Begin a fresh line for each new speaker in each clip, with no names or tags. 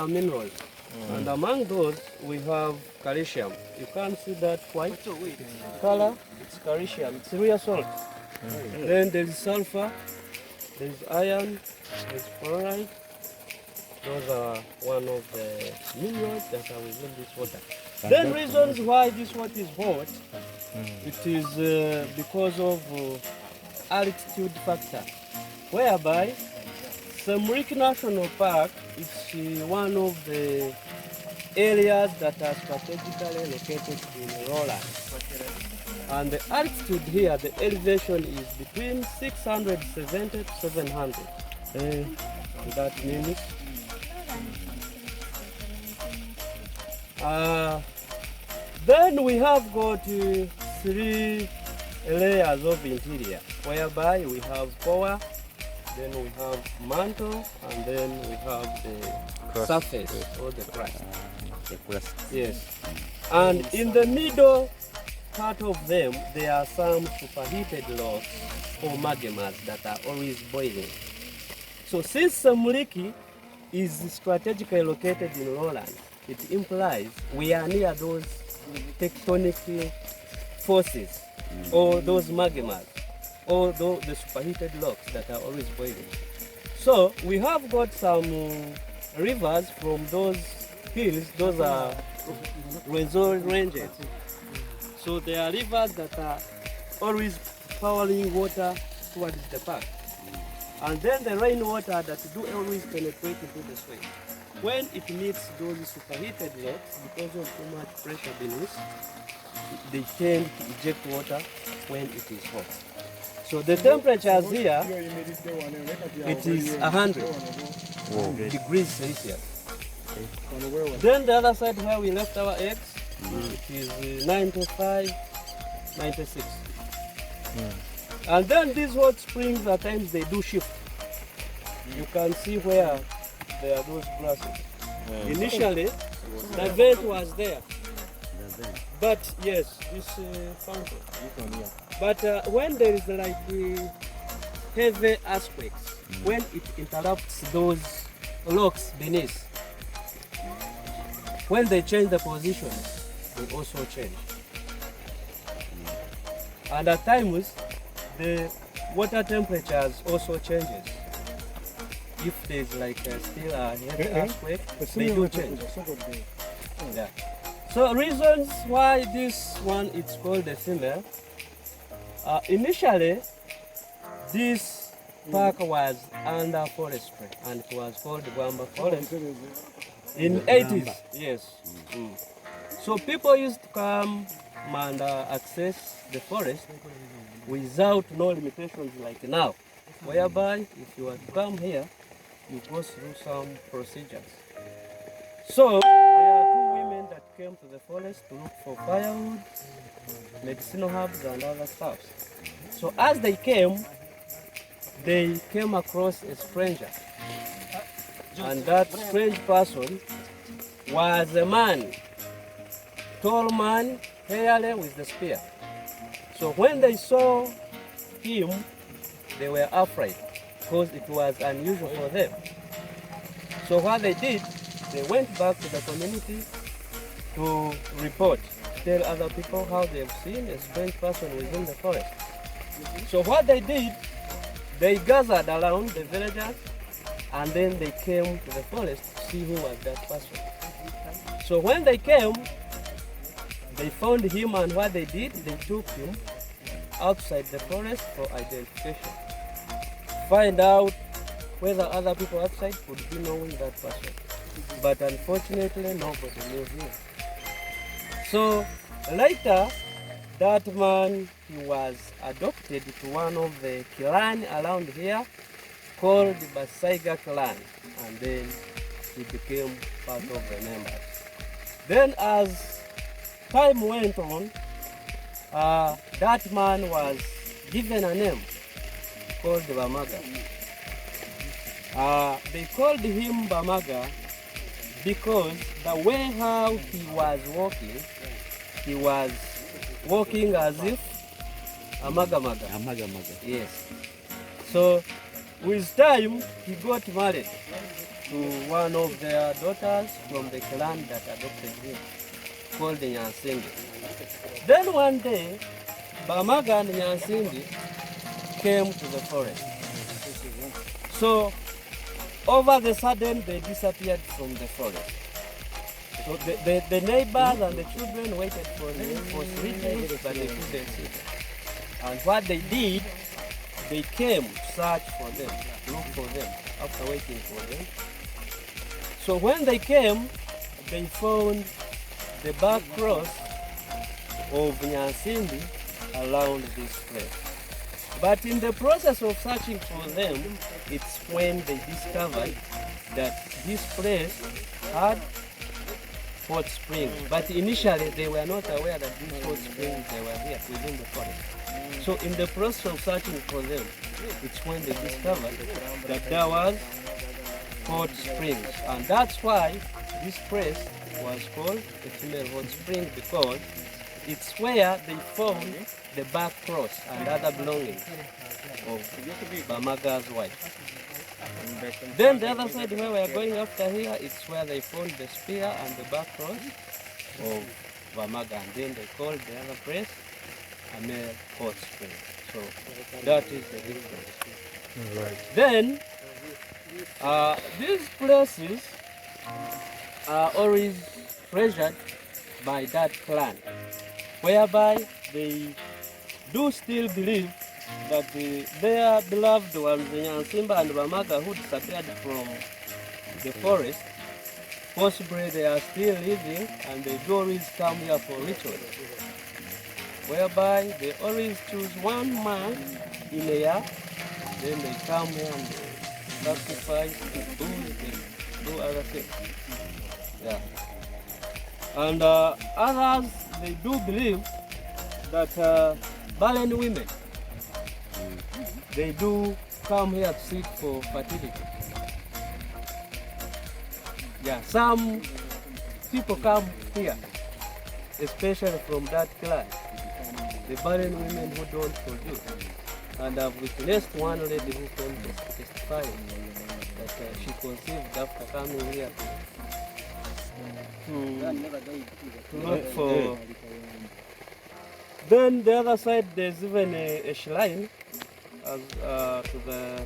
some minerals. And among those, we have calcium. You can't see that white color. It's calcium. It's real salt. Then there is sulfur. There is iron. There is fluoride. Those are one of the minerals that are within this water. Then reasons why this water is hot, it is because of altitude factor, whereby Semuliki National Park is one of the areas that are strategically located in lowland. And the altitude here, the elevation is between 670 to 700. That means then we have got 3 layers of interior, whereby we have core, then we have mantle, and then we have the surface or the crust. Yes. And in the middle part of them, there are some superheated rocks or magmas that are always boiling. So since Semuliki is strategically located in lowland, it implies we are near those tectonic forces or those magmas or the superheated rocks that are always boiling. So we have got some rivers from those hills. Those are resort ranges. So there are rivers that are always powering water towards the park. And then the rainwater that do always penetrate into the soil. When it meets those superheated rocks, because of too much pressure beneath, they tend to eject water when it is hot. So the temperatures here, it is 100 degrees Celsius. Then the other side where we left our eggs, it is 95, 96. And then these hot springs, at times they do shift. You can see where there are those grasses. Initially, the vent was there. But yes, this fountain. But when there is like heavy earthquakes, when it interrupts those rocks beneath, when they change the position, they also change. And at times, the water temperatures also changes. If there's like still a heavy earthquake, they do change. Yeah. So reasons why this one is called the female. Initially, this park was under forestry and it was called Bwamba Forest in 80s. Yes. So people used to come and access the forest without no limitations like now, whereby if you were to come here, you go through some procedures. So there are 2 women that came to the forest to look for firewood, medicinal herbs and other stuff. So as they came across a stranger. And that strange person was a man, tall man, hairy with the spear. So when they saw him, they were afraid because it was unusual for them. So what they did, they went back to the community to report, tell other people how they have seen a strange person within the forest. So what they did, they gathered around the villagers and then they came to the forest to see who was that person. So when they came, they found him, and what they did, they took him outside the forest for identification. Find out whether other people outside could be knowing that person. But unfortunately, nobody knew him. So later, that man, he was adopted to one of the clan around here called the Basaiga clan, and then he became part of the members. Then as time went on, that man was given a name called Bamaga. They called him Bamaga because the way how he was walking as if a maga-maga.
A maga-maga.
Yes. So with time, he got married. to one of their daughters from the clan that adopted him, called Nyansindi. Then one day, Bamaga and Nyansindi came to the forest. So, over the sudden, they disappeared from the forest. So the neighbors and the children waited for them for 3 days, but they couldn't see them. And what they did, they came to search for them, look for them, after waiting for them. So when they came, they found the back cross of Nyansindi around this place. But in the process of searching for them, it's when they discovered that this place had hot springs. But initially, they were not aware that these hot springs, they were here within the forest. So in the process of searching for them, it's when they discovered that there was hot springs. And that's why this place was called the female hot spring, because it's where they found the back cross and other belongings of Bamaga's wife. Then the other side where we are going after here, it's where they found the spear and the back cross of Bamaga. And then they called the other place a male hot spring. So that is the difference.
Right.
Then these places are always treasured by that clan, whereby they do still believe that their beloved ones, Nyansimba and Bamaga, who disappeared from the forest, possibly they are still living and they do always come here for rituals, whereby they always choose one man in a year, then they come here and they sacrifice, they do other things. Yeah. And others, they do believe that barren women, they do come here to seek for fertility. Yeah, some people come here, especially from that clan, the barren women who don't produce. And I've witnessed one lady who came to testify that she conceived after coming here to look for. Then the other side, there's even a shrine to the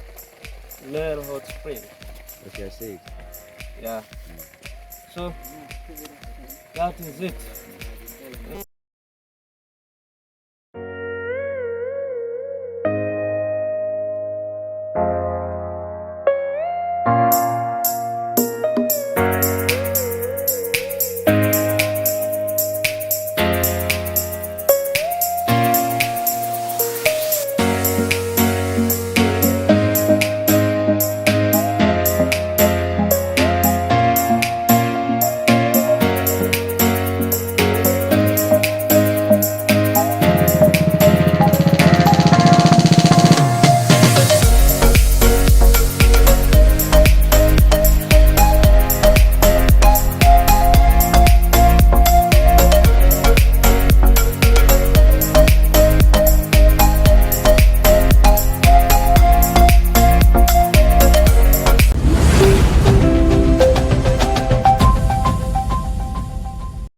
male hot spring.
Okay, I see.
Yeah. So that is it.